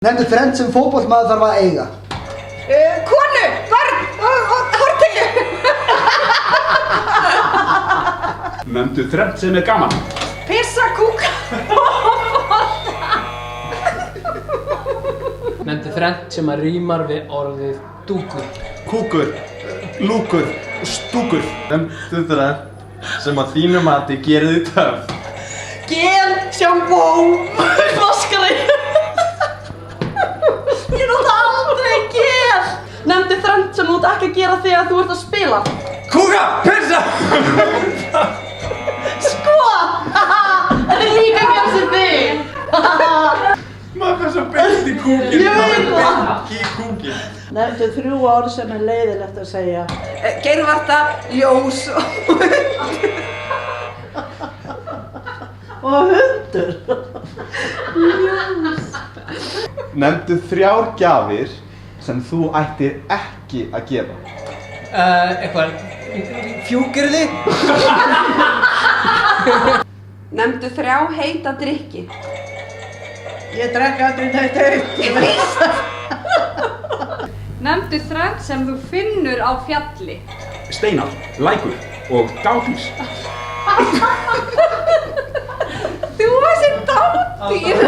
Nefndu þrennt sem fótboltamaður þarf að eiga. Konu, barn og hortegju. Nefndu þrennt sem gaman. Pissa, kúka. Nefndu þrennt sem rímar við orðið dúkur. Kúkur, lúkur og stúkur. Nefndu þrennt sem að þínu mati gerir þig töff. Gel, sjampó, maskara. Ég nota aldrei gel. Nefndu þrennt sem þú ert ekki að gera þegar þú ert að spila. Kúka, pissa! Sko! Þetta er líka að gera sér þig. Maður fyrir svo beint í kúkin. Ég veit það. Beint í kúkin. Nefndu 3 orð sem er leiðilegt að segja. Geirvarta, ljós Og hundur. Nefndu 3 gjafir sem þú ættir ekki að gefa. Eitthvað fjúkirði. Nefndu 3 heita drykki. Ég drekk aldrei neitt heitt. Nefndu þrennt sem þú finnur á fjalli. Steinar, lækur og dádýr. Þú varst dátír.